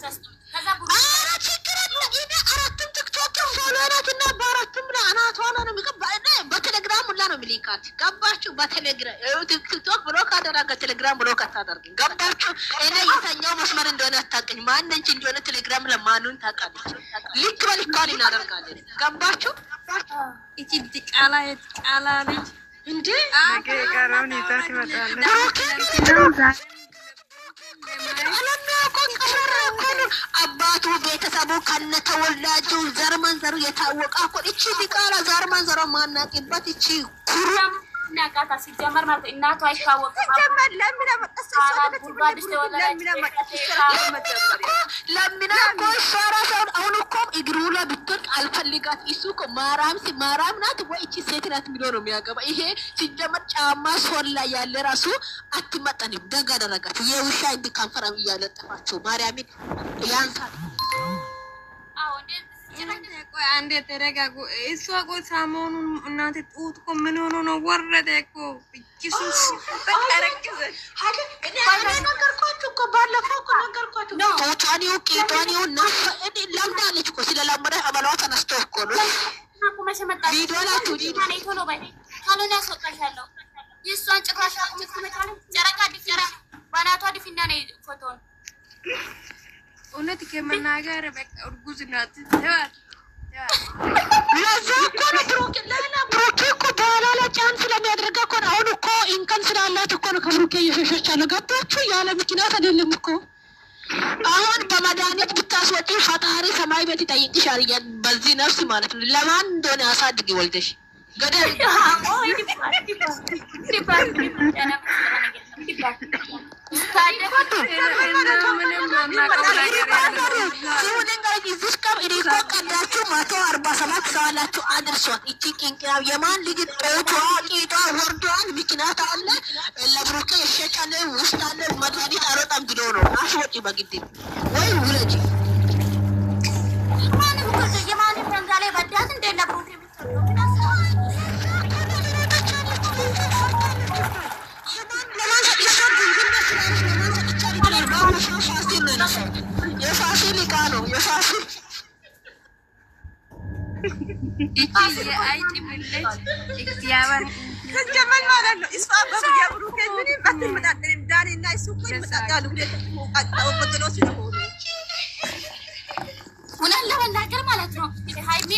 ከዛ ቡሩ ችግር ነው አራቱም ቲክቶክ ፎሎወራትና በአራቱም ለአናቷና ነው የሚገባና በቴሌግራም ሁላ ነው የሚልካት ገባችሁ በቴሌግራም ቲክቶክ ብሎክ አደረገ ቴሌግራም ብሎክ አታደርግ ገባችሁ እኔ የተኛው መስመር እንደሆነ አታውቅኝ ማንንች እንደሆነ ቴሌግራም ለማኑን ታውቃለች ልክ በልካን እናደርጋለን ገባችሁ እቺ ቃላ ልጅ እንዴ ነገራውን ይዛት ይመጣል አባቱ ቤተሰቡ ከነ ተወላጁ ዘርመንዘሩ የታወቀ እኮ እቺ ዲቃላ ዘርመንዘሩ ማናቂበት እቺ ኩራም ናቃታ ሲጀመር ማለት እናቷ አይታወቅም ሲጀመር ለምን አሁን እኮ እግሩ ላይ ብትወድቅ አልፈልጋት እሱ እኮ ማራም ናት ወይ እቺ ሴት ናት የሚለው ነው የሚያገባ ይሄ ሲጀመር ጫማ ሶል ላይ ያለ ራሱ አትመጠንም ደጋ ደረጋት የውሻ እንዲ ካንፈራም እያለጠፋቸው ማርያምን ያንሳል አዎ ቆይ አንዴ ተረጋጉ እሷ ቆይ ሰሞኑን እናንተ ጡት እኮ ምን ሆኖ ነው ወረደ እኮ ኢየሱስ ተቀረቀዘ ነገርኳችሁ እኮ ባለፈው እኮ ነገርኳችሁ ቶታኒው ቄታኒው ናፈድ ለምዳለች እኮ ስለለመደ አበላው ተነስቶ እኮ ነው ቪዲዮ ላችሁ ዲዳኔቶ ነው ባይ ካሎና ያስወጣሻለሁ የሷን ጭራሽ አቁመታለ ጨረቃ ዲፈራ ባናቷ ዲፊና ነው ፎቶን እውነት ከመናገር በቃ እርጉዝ ናት ለዛ እኮ ነው ብሩኬ እኮ ባላላ ጫን ስለሚያደርጋ እኮ አሁን እኮ ኢንከን ስላላት እኮ ነው ከብሩኬ እየሸሸች አለ ገባችሁ ያለ ምክንያት አይደለም እኮ አሁን በመድኃኒት ብታስወጪ ፈጣሪ ሰማይ ቤት ይጠይቅሻል በዚህ ነፍስ ማለት ነው ለማን እንደሆነ አሳድጊ ወልደሽ ገደል የማን ልጅ ጦቷ ወርዷል ምክንያት አለ ለብሩኬ የሸጫለ ውስጥ አለ መድኃኒት አሮጣም ብሎ ነው አስወጪ በግድ ወይ ውለጂ ማንም እኮ የማንም ተንጋሌ በዳት እንደ ለብሩኬ የፋሲል ዕቃ ነው የፋሲል እቺ የአይጥ ምልጭ እግዚአብሔር ከጀመል ማለት ነው እሷ በብያብሩ ከምን በትምጣጣም ዳኒና እሱ እኮ ይመጣጣሉ ወጣው በጥሎ ስለሆነ ወላሂ ለመናገር ማለት ነው ሃይሚ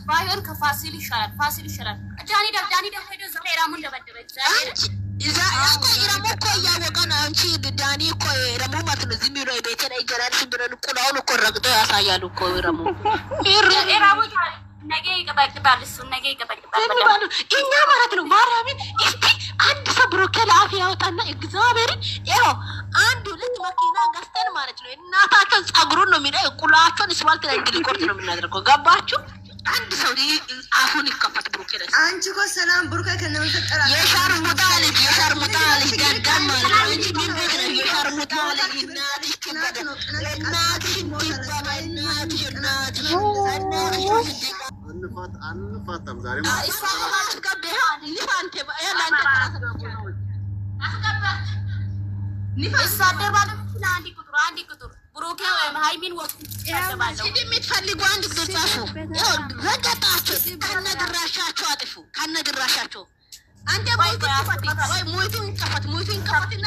ባይሆን ከፋሲል ይሻላል ዳኒ ደግሞ ሄዶ ዘራሙን ደበደበች እዛ ያቆይራሙ እኮ ያወቀና አንቺ ዳኒ እኮ ረሙ ማለት ነው ዝም ብሎ ቤት ላይ ገራል ሲብረን ቁላውን እኮ ረግጦ ያሳያሉ እኮ ረሙ ነገ ይቀበቅባል እሱ ነገ ይቀበቅባል እኛ ማለት ነው ማርያምን እስቲ አንድ ሰው ብሩኬ ለአፍ ያወጣና እግዚአብሔርን ይኸው አንድ ሁለት መኪና ገዝተን ማለት ነው እናታችን ጸጉሩን ነው የሚለው ቁላቸውን ስዋልት ላይ እንዲቆርጥ ነው የምናደርገው ገባችሁ አንድ ሰው አሁን ይከፈት ብሩኬ ላይ አንቺ እኮ ሰላም ብሩኬ ከነምን ፈጠራ የሻርሙጣ ልጅ ጋር ማለት ነው እንጂ ምን ቤት ነው የሻርሙጣ ልጅ እናትሽ ትበደ እናትሽ አንፋታም ዛሬ አንድ ቁጥር ብሩኬ ሃይሚን ወጥ ያደባለው የምትፈልጉ አንድ ቁጥር ጻፉ ረገጣችሁ ከነድራሻቸው አጥፉ ከነድራሻቸው አንተ ሞይቱን ከፈትና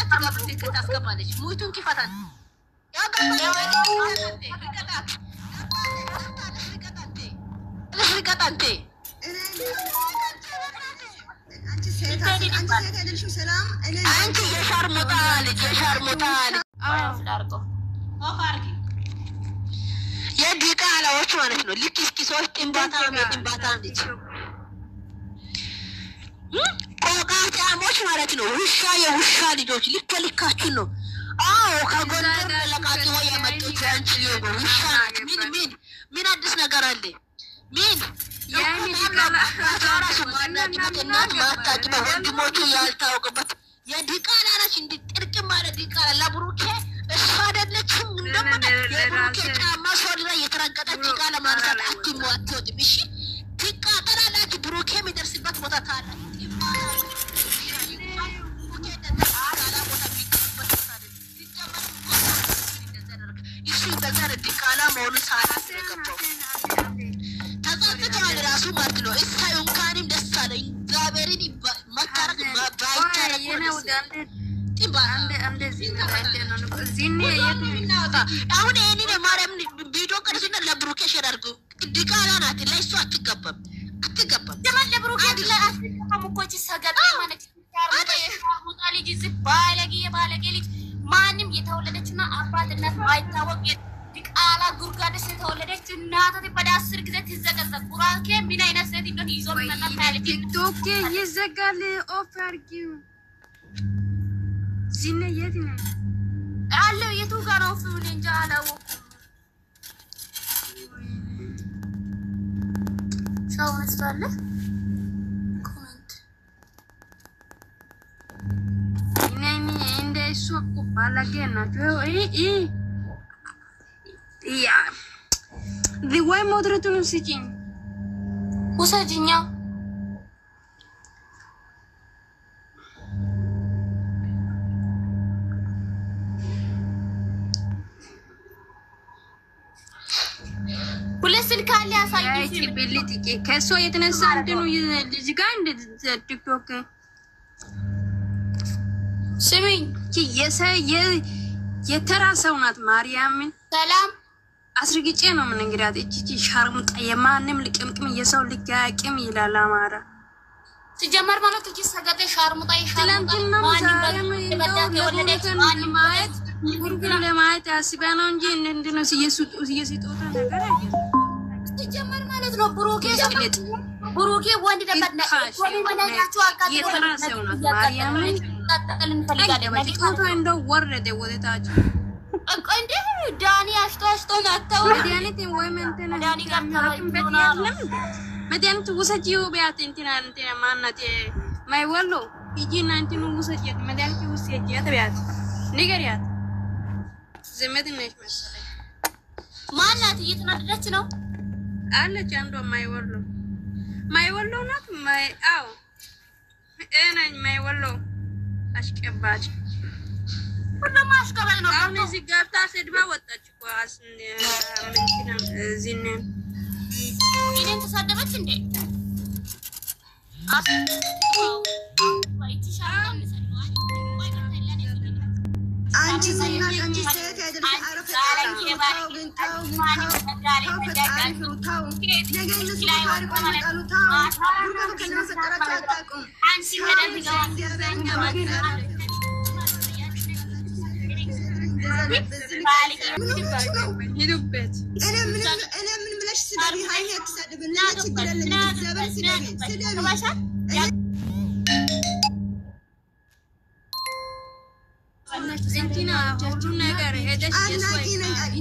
ታስገባለች ሞይቱን ከፈታን ልቀጣንቴ አንቺ የሻርሙጣ ልጅ የዲቃላዎች ማለት ነው ልክ እስኪ ሰዎች ጥንባታ ልጅ ቆቃጫሞች ማለት ነው የውሻ ልጆች ልክ ልካችን ነው አዎ ከጎንደር ለቃቅሞ የመጡት አንቺ ውሻ ምን አዲስ ነገር አለ ምን ያራሱ ማናጭነት ማታጭበ ወንድሞቹ ያልታወቀበት የዲቃላ ነች እንዲ ጥርቅም ማለት ዲቃላ ለብሩኬ እሷ አይደለችም እንደምን የብሩኬ ጫማ ሶል ላይ የተረገጠች ዲቃላ ማንሳት አትወጥም እሺ ትቃጠላላችሁ ብሩኬ የሚደርስበት ቦታ ታላ እሱ በዛሬ ዲቃላ መሆኑ ሳላስ የገባው ተጸጽቷል ራሱ ማለት ነው። እሳይ እንኳንም ደስ አለኝ እግዚአብሔርን መካረክ ባይቻል ነው አሁን ይሄንን ማርያም ቪዲዮ ቀርጽና ለብሩኬ ሼር አድርጉ። ዲቃላ ናት ለእሱ አትገባም ለብሩኬ ለአትገባም እኮ ሰገጥ ማለት ያርሙታ ልጅ ባለጌ ልጅ ማንም የተወለደችና አባትነት ማይታወቅ ዲቃላ ጉርጋደስ የተወለደች እናት በ10 ጊዜ ትዘቀዘቅ። ቡራኬ ምን አይነት ሴት እንደሆነ ይዞ መጣጣል ቲክቶክ ይዘጋል። ኦፍ አድርጊው ዚነ የት ነው አለው? የቱ ጋር ነው? ፍሩን እንጃ አላወኩም። ሰው መስዋለ ኮሜንት ነኝ እንደ እሱ እኮ ባላጌ ናቸው። ያ ወይ ሞድረቱን ስጪኝ ውሰጂኛ ስልክ አለ ያሳይሽ ቢልቲ ከሶ የተነሳ እንደኑ ልጅ ጋር እንደ ቲክቶክ ስሚኝ የተራሰው ናት ማርያምን ሰላም አስርግጬ ነው ምን እንግዲያት እቺ ሻርሙጣ የማንም ልቅምቅም የሰው ልጋቅም ይላል አማራ ሲጀመር ማለት እቺ ሰገጤ ሻርሙጣ ትላንትና ማርያም እንደው ማለት ጉርጉር ለማለት አስባ ነው እንጂ እንደነው ሲየሱጦታ ነገር አይደለም። ሲጀመር ማለት ነው ብሩኬ ወንድ ደበና ወይ ማናቸው አቃጥ የተራሰው ናት ማርያምን ተጠቅልን እንፈልጋለን ማለት እንደው ወረደ ወደታች እንዴ ዳኒ አሽቶ ናተው መድኃኒት ወይ መንተና ዳኒ ጋር ተራክም በትያለም መድኃኒት ውሰጂው ቢያት እንትና ማናት ማይወሎ ይጂና እንትኑ ውሰጂት መድኃኒት ውሰጂት ቢያት ንገሪያት ዘመድ ነሽ መሰለኝ ማናት እየተናደደች ነው አለች አንዷ ማይወሎ ናት አው እኔ ማይወሎ አሽቀባጭ ሁሉም አሽቀባጭ ነው። አሁን እዚህ ገብታ ሰድባ ወጣች እኮ ምንድነው እዚህን ይሄን ተሳደበች እንዴ አንቺ ዘናሽ አንቺ ሴት አይደለም አረፈ እንትና ሁሉ ነገር ሄደሽ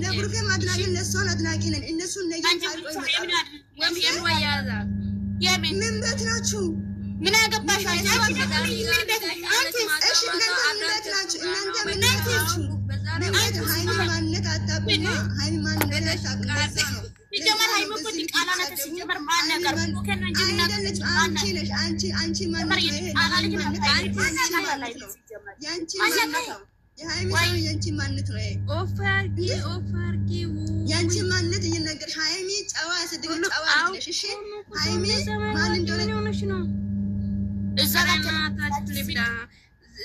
ለብሩኬ ማድናቂ ለሶን አድናቂ ነን እነሱ ነገር ምን ቤት ናችሁ? ምን አገባሽ? እሺ እናንተ ምን ቤት ናችሁ? እናንተ ምን ቤት ናችሁ? በዛሬ ሃይሚ ማንነት አጣብና ሃይሚ ማንነት አጣብና ነው ሲጀመር ሃይሚ እኮ ዲቃላ ናት። ሲጀመር ማን ነገር ብሩኬን እንጂ አይደለች። አንቺ ማንነት ይሄ ያንቺ ማንነት ነው። የሃይሚ ነው ያንቺ ማንነት ነው። ኦፈርጊ ያንቺ ማንነት እየነገርሽ ሃይሚ ጫዋ ስድብ ጫዋ አይደለሽ። እሺ ሃይሚ ማን እንደሆነ ነው እዛ ላይ ታታችሁ ለቢዳ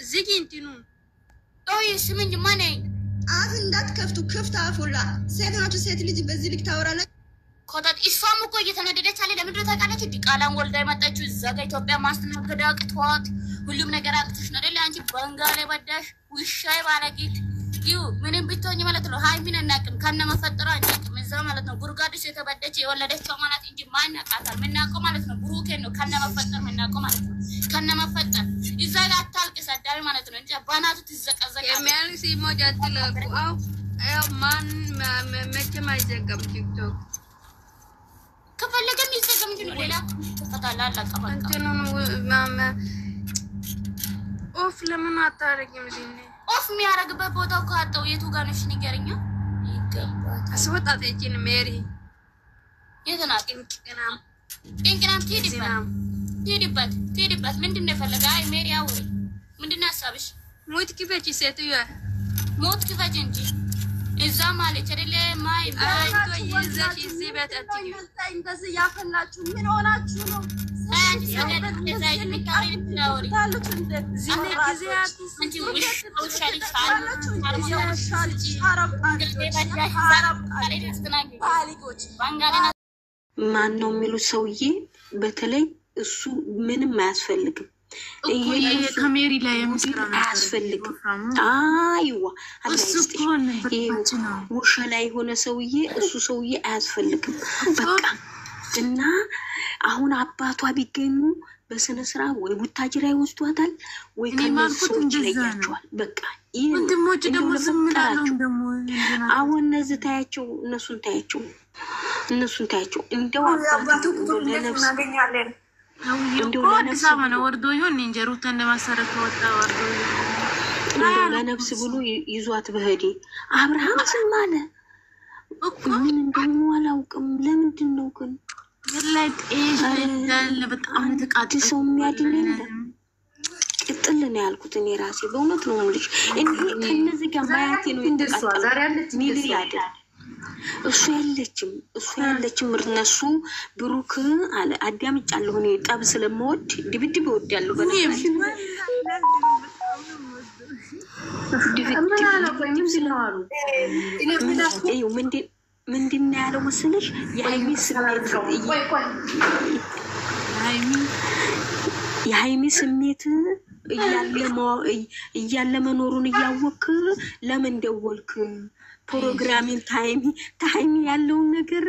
ዝጊንቲኑ ኦይ ስምኝ ማን አፍ እንዳትከፍቱ ክፍት አፉላ ሴት ናችሁ። ሴት ልጅ በዚህ ልክ ታወራለች። ኮታት እሷም እኮ እየተነደደች አለ። ለምንድን ነው ታውቃለች? ዲቃላን ወልዳ የመጣችው እዛ ጋር ኢትዮጵያ ማስተናገድ አቅቷት ሁሉም ነገር አቅቶሽ ነው አይደል? አንቺ በንጋሌ በዳሽ ውሻይ ባለጌት ይው ምንም ብትሆኝ ማለት ነው። ሃይሚን እናቅም ከነ መፈጠሯ እናቅም እዛ ማለት ነው። ጉርጋድሽ የተበደች የወለደችው ማለት እንጂ ማን ያውቃታል? ምናውቀው ማለት ነው ብሩኬን ነው ከነ መፈጠር ምናውቀው ማለት ነው። ከነ መፈጠር እዛ ጋር አታልቅስ አዳሪ ማለት ነው እንጂ ባናቱ ትዘቀዘቃለች። የሚያልቅስ ኢሞጂ አትላቁ። አው ማን መቼም አይዘጋም ቲክቶክ ከፈለገም ይዘጋም እንጂ ነው ሌላ ተፈታላ አላቀም እንትኑ ማማ ኦፍ ለምን አታረጊም? ዚኔ ኦፍ የሚያረግበት ቦታው ካጣው የቱ ጋር ነሽ ንገሪኛ። ይገባታል አስወጣት እቺን ሜሪ የትናት እንቅናም ትሄድበት ምንድን ነው የፈለገ? አይ ሜሪ አውሪ ምንድን ነው ሀሳብሽ? ሞት ክፈች ሴትዮ ሞት ክፈች እንጂ እዛ ማለት አይደለ ማይ ይዘሽ እዚህ ቤት አትይም። እንደዚህ ያፈላችሁ ምን ሆናችሁ ነው? ማን ነው የሚሉት ሰውዬ በተለይ እሱ ምንም አያስፈልግም። ከሜሪ ላይ የሚሰራ አያስፈልግም። አይዋ ውሻ ላይ ሆነ ሰውዬ እሱ ሰውዬ አያስፈልግም። በቃ እና አሁን አባቷ ቢገኙ በስነ ስርዓት ወይ ቡታጅራ ይወስዷታል ወይ ከነሱ ሰዎች ይለያቸዋል። በቃ ይሄ ወንድሞች ደግሞ ዝምናለው ደግሞ አሁን እነዚህ ታያቸው እነሱን ታያቸው እንደው አባቱ ለነፍስ እናገኛለን እንደው ለነፍስ ነው ወርዶ ይሁን እንጀሩት እንደማሰረክ ወጣ ወርዶ ለነፍስ ብሎ ይዟት በህዲ አብርሃም ዝም አለ እኮ ምን እንደሆነ አላውቅም። ለምንድን ነው ግን ላይ ጤል በጣም ተቃጥቶ ሰው የሚያድን የለም። ቅጥል ነው ያልኩት እኔ ራሴ በእውነት ነው የምልሽ። እኔ ከነዚህ ጋር ማያቴ ነው እንደሷ ዛሬ አለች ሚል ያደር እሱ ያለችም እነሱ ብሩክ አለ አዳምጫለሁ። እኔ ጠብ ስለምወድ ድብድብ እወዳለሁ። በነገራችን ምንድን ነው ያለው መሰለሽ? የሀይሚ ስሜት እያለ መኖሩን እያወክ ለምን ደወልክ? ፕሮግራሚን ታይሚ ያለውን ነገር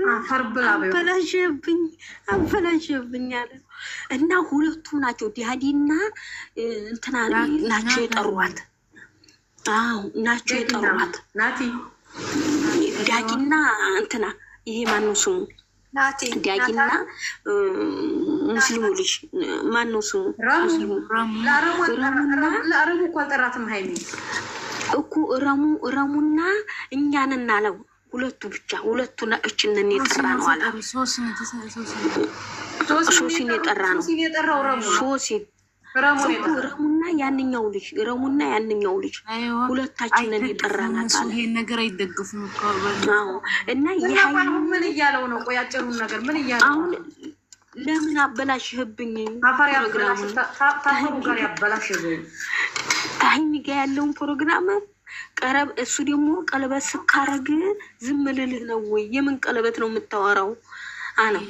አበላሸብኝ አለ እና ሁለቱም ናቸው ዲያዲና እንትና ናቸው የጠሯት። አዎ ናቸው የጠሯት ናቲ ዲያዲና እንትና ይሄ ማነው ስሙ? ዲያጊና ሙስሊሙ ልጅ ማነው ስሙ? ለአረቡ እኮ አልጠራትም ሀይሚ እኮ ረሙና እኛንን አለው። ሁለቱ ብቻ ሁለቱ እችንን የጠራ ነው አለ። ሶሲን የጠራ ነው ሶሲን ረሙና ያንኛው ልጅ ሁለታችንን የጠራናት አለ። ይሄ ነገር አይደግፉም እኮ እና ምን እያለው ነው? ቆይ አጭሩን ነገር ምን እያለው አሁን ለምን አበላሽህብኝ? ፕሮግራሙን ታፈሩ ጋር ያበላሽብኝ ታይሚ ጋር ያለውን ፕሮግራም ቀረብ። እሱ ደግሞ ቀለበት ስካረግ ዝም ልልህ ነው ወይ? የምን ቀለበት ነው የምታወራው አለው።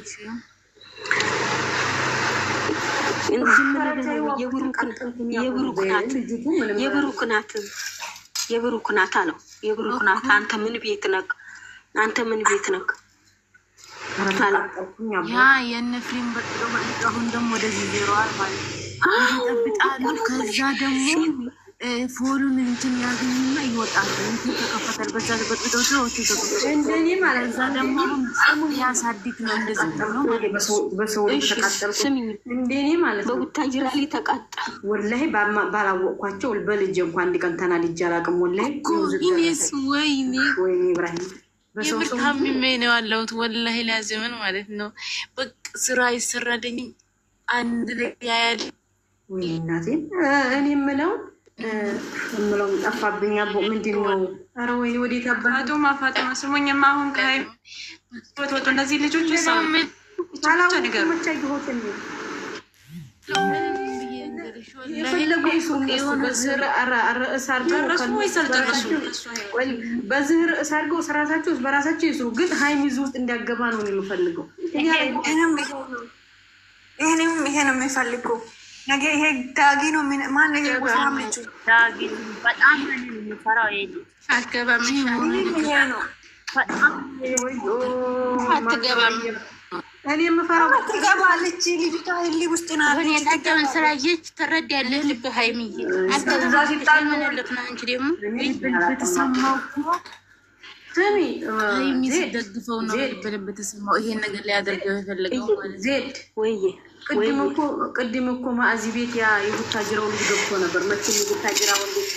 የብሩክ ናት አለው። የብሩክ ናት። አንተ ምን ቤት ነክ? ያ የነፍሪም በጣም ደግሞ ወደዚህ ዜሮዋል ማለት ይጠብጣሉ። ከዛ ደግሞ ፎሉን እንትን ያገኙና ይወጣሉ። እንትን ተከፈተል በዛ በጥቶ እንደኔ ማለት እዛ ደግሞ ያሳድግ ነው እንደዚህ ነው በሰው ተቃጠልኩ። እንደኔ ማለት በቡታጅራ ላይ ተቃጠል። ወላሂ ባላወቅኳቸው በልጅ እንኳን እንዲቀን ተናድጄ አላውቅም። ወላሂ ኢኔስ ወይኔ ኢብራሂም በሰው ነው ያለሁት። ወላሂ ላዝምን ማለት ነው። በቃ ስራ ይሰራልኝ አንድ ላይ ያያል። ወይ እናቴ እኔ የምለው ጠፋብኝ። አቦ ምንድን ነው? ኧረ ወይኔ ወዴት አባቱ ማፋጠማ ስሙኝማ። አሁን ከሀይ ወጡ እነዚህ ልጆች ሰው አላውቅም ብቻ ይሆት እንዴ የፈለጉ ይስሩ። በዚህ ርዕስ አድርገው ስራታቸው በራሳቸው ይስሩ። ግን ሀይሚ ውስጥ እንዲያገባ ነው የምፈልገው። ይሄ ነው የሚፈልገው። ነገ ይሄ ዳጊ ነው ማን ነው? ይሄ ዳጊ በጣም ነው የሚፈራው። አትገባም እኔ የምፈራው ትገባለች ልጅቷ ህሊ ውስጥ ናት። እኔ ታጀን ስራየች ትረዳለህ። ልብ ሀይሚዬ አስተዛ ሲጣል ምን ልክና እንጂ ደግሞ በተሰማው ስሚ ሀይሚ ሲደግፈው ነው ልብ ተሰማው። ይሄን ነገር ላይ ያደርገው የፈለገው ማለት ዜድ ወይ ቅድም እኮ ማዚ ቤት ያ የቡታጅራው ልጅ ገብቶ ነበር። መቼም የቡታጅራው ልጅ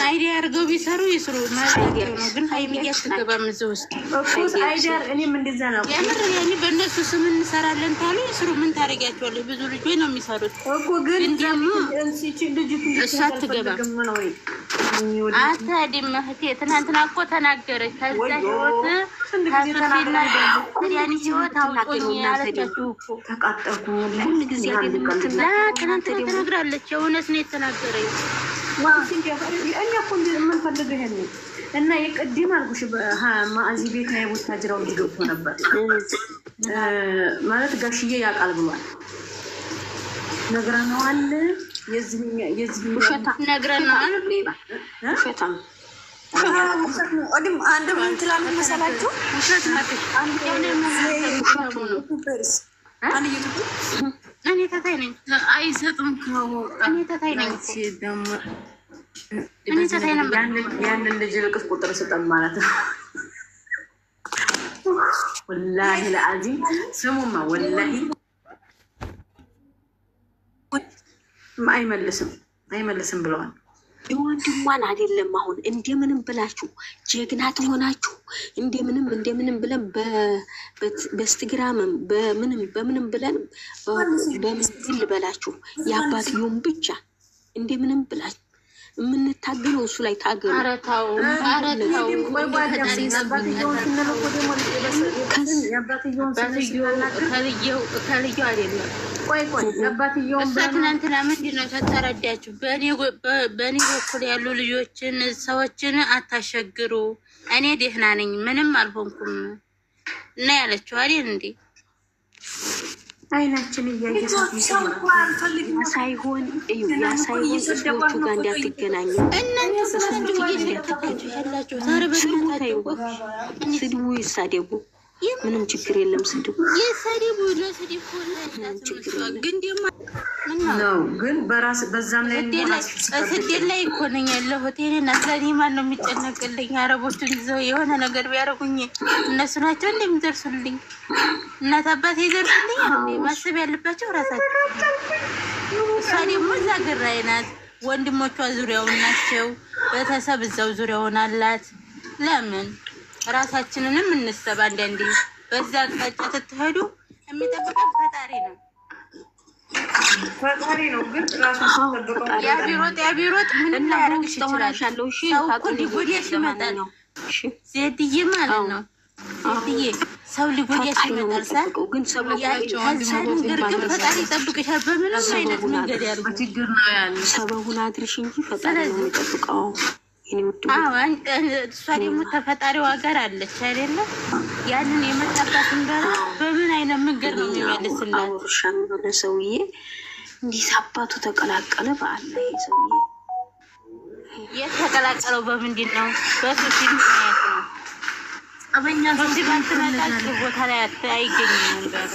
አይዲያ አድርገው ቢሰሩ ይስሩ ማለት ነው። ግን ሀይሚዬ አትገባም እዚህ ውስጥ እኮ አይዲያ እኔም እንደዛ ነው የምር ያኔ በእነሱ ስም እንሰራለን ታሉ ይስሩ። ምን ታደርጊያቸዋለሽ? ብዙ ልጆች ነው የሚሰሩት እኮ ግን ደግሞ እንሲቺ ልጅቱ እሷ አትገባም። አታዲም እህቴ ትናንትና እኮ ተናገረች። ከዛ ህይወት ታስፊና ያኔ ህይወት አውጦኝ ያለቻችሁ እኮ ተቃጠልኩ ሁሉ ጊዜ ትናንትና ተናግራለች። የእውነት ነው የተናገረች። እኛ እኮ የምንፈልገው ይሄን ነው እና የቅድም አልኩሽ ማዚ ቤት ላይ ወታጅራው ሊገቡ ነበር ማለት ጋሽዬ ያቃል ብሏል። ነግረናል። የዚህ ውሸታ ነግረናል። ውሸታ ወዲም አንድ ምን ትላለህ መሰላችሁ? ውሸት ማጥሽ አንድ ነው አንድ ይጥቁ እኔ ተታይ ነኝ። አይሰጥም ከው እኔ ተታይ ነኝ ደግሞ እኔ ተታይ ነኝ። ያንን ልጅ ልቅስ ቁጥር ስጠን ማለት ነው። ወላሂ ለአዚም ስሙማ ወላሂ አይመልስም ብለዋል። ወንድሟን አይደለም አሁን እንደምንም ብላችሁ ጀግና ትሆናችሁ እንደምንም ብለን በኢንስታግራምም በምንም ብለን በምስል ልበላችሁ የአባትየውን ብቻ እንደምንም ብላችሁ የምንታገለው እሱ ላይ ታገሉ። ኧረ ተው ከልየው አይደለም። እሷ ትናንትና ምንድን ነው ተተረዳችሁ? በእኔ በኩል ያሉ ልጆችን ሰዎችን አታሸግሩ፣ እኔ ደህና ነኝ ምንም አልሆንኩም እና ያለችው አይደል እንዴ? አይናችን ሳይሆን ሰዎቹ ጋር እንዳትገናኙ እናንተ ስለዚህ እየተከታችሁ ያላችሁ ስድቡ ይሳደቡ፣ ምንም ችግር የለም። ስድቡ ይሳደቡ ለስድቡ ግን ደግሞ ነው ግን በዛም ላይ ስደት ላይ እኮ ነኝ ያለሁት። እኔና ስለኔ ማን ነው የሚጨነቅልኝ? አረቦቹን ይዘው የሆነ ነገር ቢያደርጉኝ እነሱ ናቸው እንደሚደርሱልኝ። እናት አባት ይደርሱልኝ። ማሰብ ያለባቸው ራሳቸው። እሷ ደግሞ እዛ ግራይ ናት፣ ወንድሞቿ ዙሪያውን ናቸው፣ ቤተሰብ እዛው ዙሪያውን አላት። ለምን ራሳችንንም እንሰብ። አንዳንዴ በዛ አቅጣጫ ትትሄዱ የሚጠብቀን ፈጣሪ ነው። ግን ራሱን ያቢሮጥ ምንም ላያረግሽ ይችላል። ሰው እኮ ሊጎዳሽ ይመጣል። ዜድዬ ማለት ነው። ዜድዬ ሰው ሊጎዳሽ ይመጣል። ግን ፈጣሪ ይጠብቅሻል። በምንም አይነት መንገድ ያሉ ችግር ነው ያለ ሰበቡን አድርሽ እንጂ ፈጣሪ ነው የሚጠብቀው። እሷ ደግሞ ተፈጣሪዋ ጋር አለች አይደለ? ያንን የመጣባትን በምን አይነት መንገድ ነው የሚመልስላት? አውርሻም የሆነ ሰውዬ እንዲህ አባቱ ተቀላቀለ። በአለ ሰውዬ የተቀላቀለው በምንድን ነው? በሶሲል ምክንያት ነው። አበኛ ሶሲል ባንተናቃል ቦታ ላይ አይገኝም ነበር።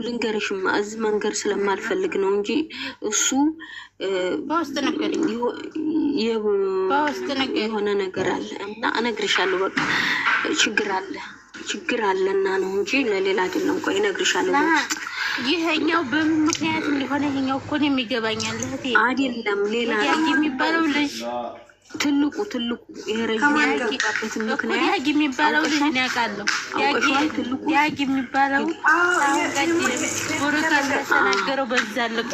ልንገርሽማ እዚህ መንገር ስለማልፈልግ ነው እንጂ እሱ በውስጥ ነገር የሆነ ነገር አለ እና እነግርሻለሁ። በቃ ችግር አለና ነው እንጂ ለሌላ አይደለም። ቆይ እነግርሻለሁ። ይሄኛው በምን ምክንያት እንደሆነ ይሄኛው እኮ ነው የሚገባኛል። እህቴ አይደለም ሌላ የሚባለው ልጅ ትልቁ የረጅም ያገባበት ምክንያት ያጊ የሚባለው ልጅ ነው ያውቃለሁ። ያጊ የሚባለው ታውቃለህ? ወሮታ ተናገረው በዛ ልክ